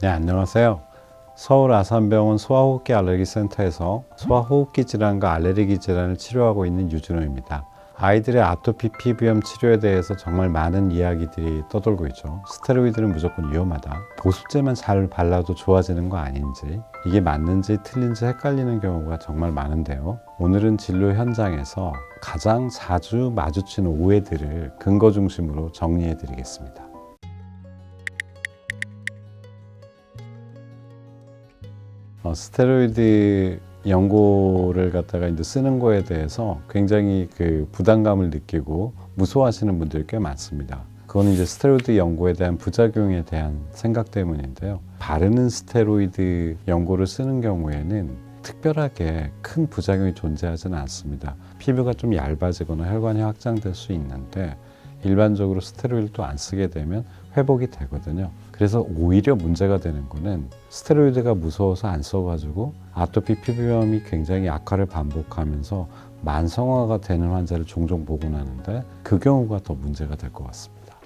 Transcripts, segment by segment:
네, 안녕하세요. 서울 아산병원 소아호흡기 알레르기 센터에서 소아호흡기 질환과 알레르기 질환을 치료하고 있는 유준호입니다. 아이들의 아토피 피부염 치료에 대해서 정말 많은 이야기들이 떠돌고 있죠. 스테로이드는 무조건 위험하다. 보습제만 잘 발라도 좋아지는 거 아닌지, 이게 맞는지 틀린지 헷갈리는 경우가 정말 많은데요. 오늘은 진료 현장에서 가장 자주 마주치는 오해들을 근거 중심으로 정리해 드리겠습니다. 스테로이드 연고를 갖다가 이제 쓰는 거에 대해서 굉장히 부담감을 느끼고 무서워하시는 분들이 꽤 많습니다. 그건 이제 스테로이드 연고에 대한 부작용에 대한 생각 때문인데요. 바르는 스테로이드 연고를 쓰는 경우에는 특별하게 큰 부작용이 존재하지는 않습니다. 피부가 좀 얇아지거나 혈관이 확장될 수 있는데 일반적으로 스테로이드도 안 쓰게 되면 회복이 되거든요. 그래서 오히려 문제가 되는 거는 스테로이드가 무서워서 안 써가지고 아토피 피부염이 굉장히 악화를 반복하면서 만성화가 되는 환자를 종종 보곤 하는데 그 경우가 더 문제가 될 것 같습니다.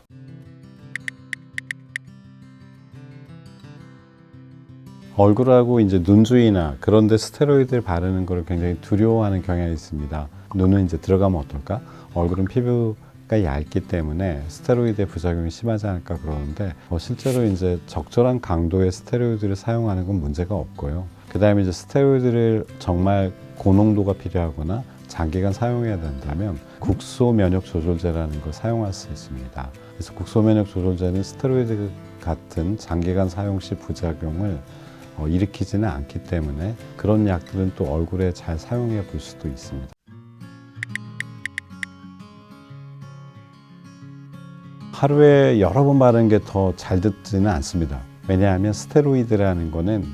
얼굴하고 이제 눈 주위나 그런 데 스테로이드를 바르는 걸 굉장히 두려워하는 경향이 있습니다. 눈은 이제 들어가면 어떨까? 얼굴은 피부가 얇기 때문에 스테로이드의 부작용이 심하지 않을까 그러는데 실제로 이제 적절한 강도의 스테로이드를 사용하는 건 문제가 없고요. 그 다음에 이제 스테로이드를 정말 고농도가 필요하거나 장기간 사용해야 된다면 국소면역 조절제라는 걸 사용할 수 있습니다. 그래서 국소면역 조절제는 스테로이드 같은 장기간 사용 시 부작용을 일으키지는 않기 때문에 그런 약들은 또 얼굴에 잘 사용해 볼 수도 있습니다. 하루에 여러 번 바르는 게 더 잘 듣지는 않습니다. 왜냐하면 스테로이드라는 거는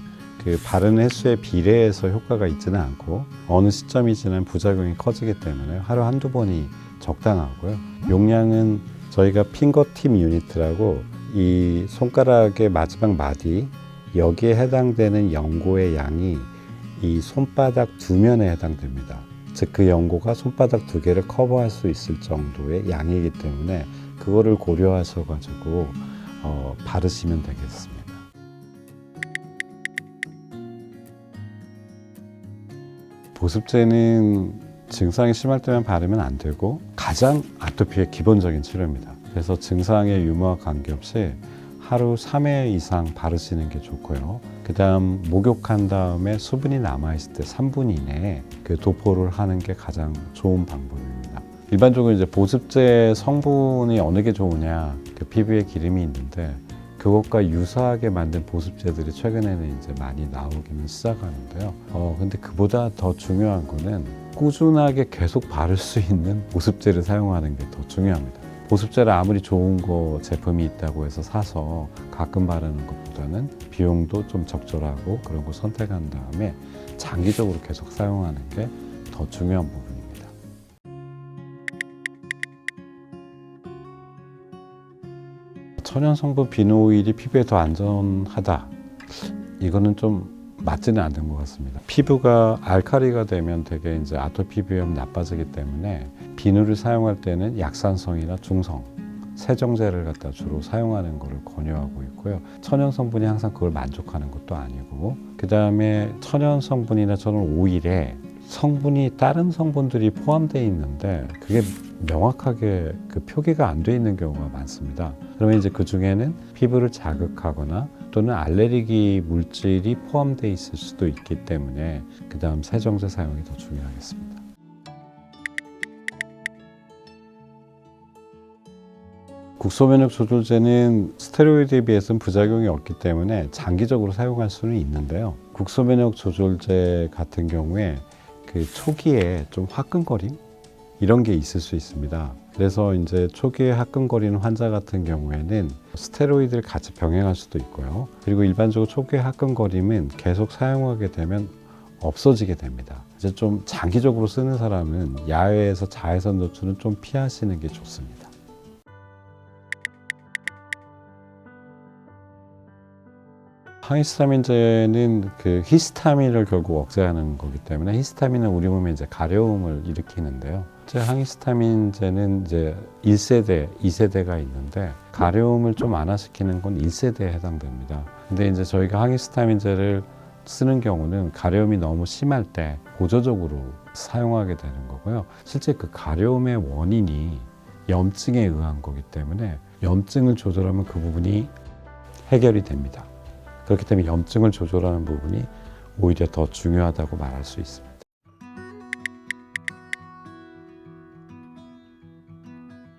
바르는 횟수에 비례해서 효과가 있지는 않고 어느 시점이 지나면 부작용이 커지기 때문에 하루 한두 번이 적당하고요. 용량은 저희가 핑거팁 유니트라고 이 손가락의 마지막 마디 여기에 해당되는 연고의 양이 이 손바닥 두 면에 해당됩니다. 즉 그 연고가 손바닥 두 개를 커버할 수 있을 정도의 양이기 때문에 그거를 고려하셔가지고 바르시면 되겠습니다. 보습제는 증상이 심할 때만 바르면 안 되고 가장 아토피의 기본적인 치료입니다. 그래서 증상의 유무와 관계없이 하루 3회 이상 바르시는 게 좋고요. 그 다음 목욕한 다음에 수분이 남아있을 때 3분 이내에 도포를 하는 게 가장 좋은 방법입니다. 일반적으로 이제 보습제 성분이 어느 게 좋으냐, 피부에 기름이 있는데 그것과 유사하게 만든 보습제들이 최근에는 이제 많이 나오기는 시작하는데요. 근데 그보다 더 중요한 거는 꾸준하게 계속 바를 수 있는 보습제를 사용하는 게 더 중요합니다. 보습제를 아무리 좋은 제품이 있다고 해서 사서 가끔 바르는 것보다는 비용도 좀 적절하고 그런 거 선택한 다음에 장기적으로 계속 사용하는 게 더 중요한 부분입니다. 천연 성분 비누 오일이 피부에 더 안전하다. 이거는 좀 맞지는 않는 것 같습니다. 피부가 알칼리가 되면 되게 이제 아토피 비염 나빠지기 때문에 비누를 사용할 때는 약산성이나 중성, 세정제를 갖다 주로 사용하는 것을 권유하고 있고요. 천연 성분이 항상 그걸 만족하는 것도 아니고, 그 다음에 천연 성분이나 천연 오일에 성분이 다른 성분들이 포함되어 있는데 그게 명확하게 표기가 안 돼 있는 경우가 많습니다. 그러면 이제 그 중에는 피부를 자극하거나 또는 알레르기 물질이 포함되어 있을 수도 있기 때문에 그 다음 세정제 사용이 더 중요하겠습니다. 국소면역 조절제는 스테로이드에 비해서는 부작용이 없기 때문에 장기적으로 사용할 수는 있는데요. 국소면역 조절제 같은 경우에 초기에 좀 화끈거림 이런 게 있을 수 있습니다. 그래서 이제 초기에 화끈거리는 환자 같은 경우에는 스테로이드를 같이 병행할 수도 있고요. 그리고 일반적으로 초기에 화끈거림은 계속 사용하게 되면 없어지게 됩니다. 이제 좀 장기적으로 쓰는 사람은 야외에서 자외선 노출은 좀 피하시는 게 좋습니다. 항히스타민제는 히스타민을 결국 억제하는 거기 때문에 히스타민은 우리 몸에 이제 가려움을 일으키는데요. 항히스타민제는 이제 1세대, 2세대가 있는데 가려움을 좀 완화시키는 건 1세대에 해당됩니다. 근데 이제 저희가 항히스타민제를 쓰는 경우는 가려움이 너무 심할 때 보조적으로 사용하게 되는 거고요. 실제 그 가려움의 원인이 염증에 의한 거기 때문에 염증을 조절하면 그 부분이 해결이 됩니다. 그렇기 때문에 염증을 조절하는 부분이 오히려 더 중요하다고 말할 수 있습니다.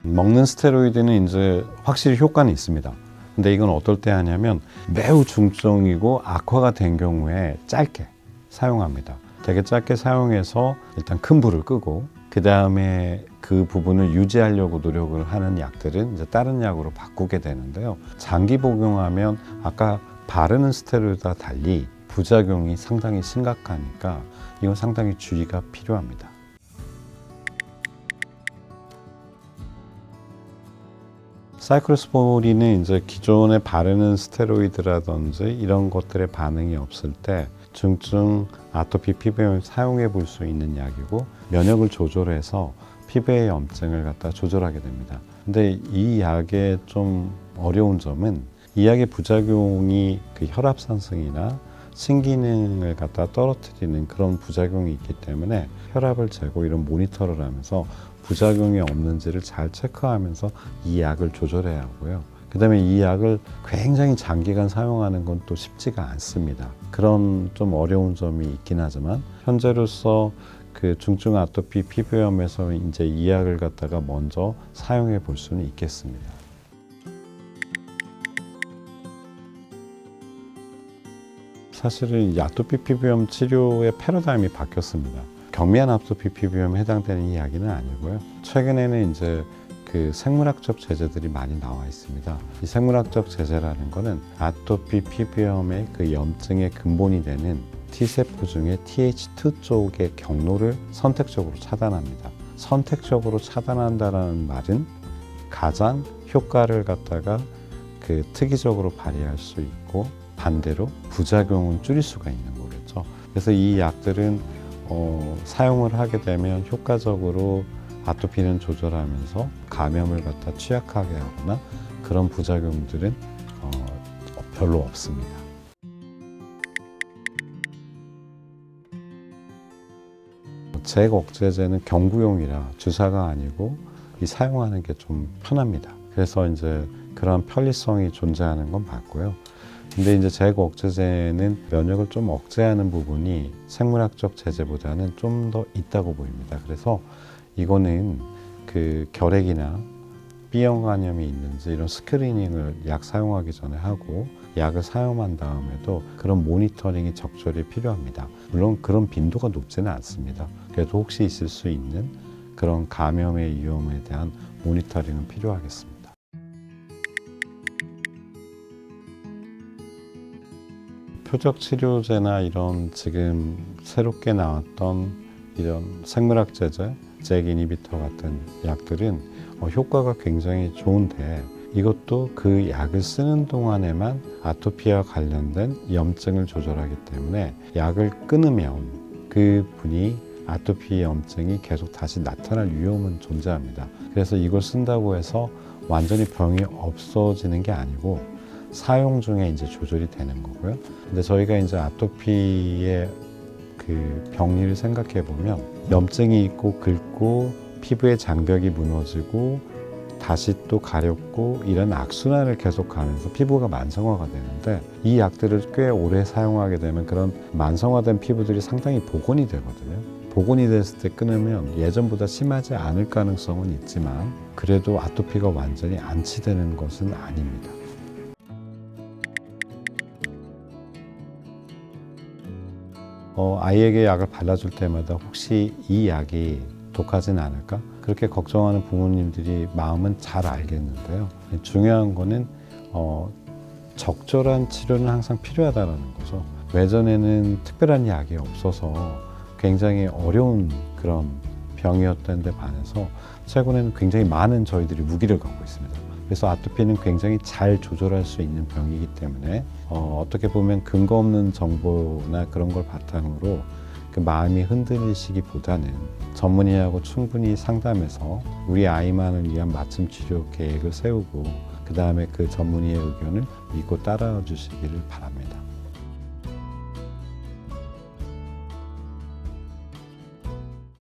먹는 스테로이드는 이제 확실히 효과는 있습니다. 근데 이건 어떨 때 하냐면 매우 중증이고 악화가 된 경우에 짧게 사용합니다. 되게 짧게 사용해서 일단 큰 불을 끄고 그 다음에 그 부분을 유지하려고 노력을 하는 약들은 이제 다른 약으로 바꾸게 되는데요. 장기 복용하면 아까 바르는 스테로이드와 달리 부작용이 상당히 심각하니까 이건 상당히 주의가 필요합니다. 사이클로스포린은 이제 기존에 바르는 스테로이드라든지 이런 것들의 반응이 없을 때 중증 아토피 피부염을 사용해 볼 수 있는 약이고 면역을 조절해서 피부의 염증을 갖다 조절하게 됩니다. 근데 이 약의 좀 어려운 점은 이 약의 부작용이 그 혈압 상승이나 신기능을 갖다 떨어뜨리는 그런 부작용이 있기 때문에 혈압을 재고 이런 모니터를 하면서 부작용이 없는지를 잘 체크하면서 이 약을 조절해야 하고요. 그 다음에 이 약을 굉장히 장기간 사용하는 건 또 쉽지가 않습니다. 그런 좀 어려운 점이 있긴 하지만 현재로서 그 중증 아토피 피부염에서 이제 이 약을 갖다가 먼저 사용해 볼 수는 있겠습니다. 사실은 이 아토피 피부염 치료의 패러다임이 바뀌었습니다. 경미한 아토피 피부염에 해당되는 이야기는 아니고요. 최근에는 이제 그 생물학적 제제들이 많이 나와 있습니다. 이 생물학적 제제라는 거는 아토피 피부염의 그 염증의 근본이 되는 T세포 중에 Th2 쪽의 경로를 선택적으로 차단합니다. 선택적으로 차단한다는 말은 가장 효과를 갖다가 그 특이적으로 발휘할 수 있고 반대로 부작용은 줄일 수가 있는 거겠죠. 그래서 이 약들은 사용을 하게 되면 효과적으로 아토피는 조절하면서 감염을 갖다 취약하게 하거나 그런 부작용들은 별로 없습니다. 잭 억제제는 경구용이라 주사가 아니고 이 사용하는 게 좀 편합니다. 그래서 이제 그런 편리성이 존재하는 건 맞고요. 근데 이제 잭 억제제는 면역을 좀 억제하는 부분이 생물학적 제제보다는 좀 더 있다고 보입니다. 그래서 이거는 그 결핵이나 B형 간염이 있는지 이런 스크리닝을 약 사용하기 전에 하고 약을 사용한 다음에도 그런 모니터링이 적절히 필요합니다. 물론 그런 빈도가 높지는 않습니다. 그래도 혹시 있을 수 있는 그런 감염의 위험에 대한 모니터링은 필요하겠습니다. 표적 치료제나 이런 지금 새롭게 나왔던 이런 생물학 제제, 잭 이니비터 같은 약들은 효과가 굉장히 좋은데 이것도 그 약을 쓰는 동안에만 아토피와 관련된 염증을 조절하기 때문에 약을 끊으면 그 분이 아토피 염증이 계속 다시 나타날 위험은 존재합니다. 그래서 이걸 쓴다고 해서 완전히 병이 없어지는 게 아니고 사용 중에 이제 조절이 되는 거고요. 근데 저희가 이제 아토피의 그 병리를 생각해 보면 염증이 있고 긁고 피부의 장벽이 무너지고 다시 또 가렵고 이런 악순환을 계속 가면서 피부가 만성화가 되는데 이 약들을 꽤 오래 사용하게 되면 그런 만성화된 피부들이 상당히 복원이 되거든요. 복원이 됐을 때 끊으면 예전보다 심하지 않을 가능성은 있지만 그래도 아토피가 완전히 안치되는 것은 아닙니다. 아이에게 약을 발라줄 때마다 혹시 이 약이 독하진 않을까? 그렇게 걱정하는 부모님들이 마음은 잘 알겠는데요. 중요한 거는 적절한 치료는 항상 필요하다는 거죠. 예전에는 특별한 약이 없어서 굉장히 어려운 그런 병이었던 데 반해서 최근에는 굉장히 많은 저희들이 무기를 갖고 있습니다. 그래서 아토피는 굉장히 잘 조절할 수 있는 병이기 때문에 어떻게 보면 근거 없는 정보나 그런 걸 바탕으로 그 마음이 흔들리시기보다는 전문의하고 충분히 상담해서 우리 아이만을 위한 맞춤 치료 계획을 세우고 그 다음에 그 전문의의 의견을 믿고 따라 주시기를 바랍니다.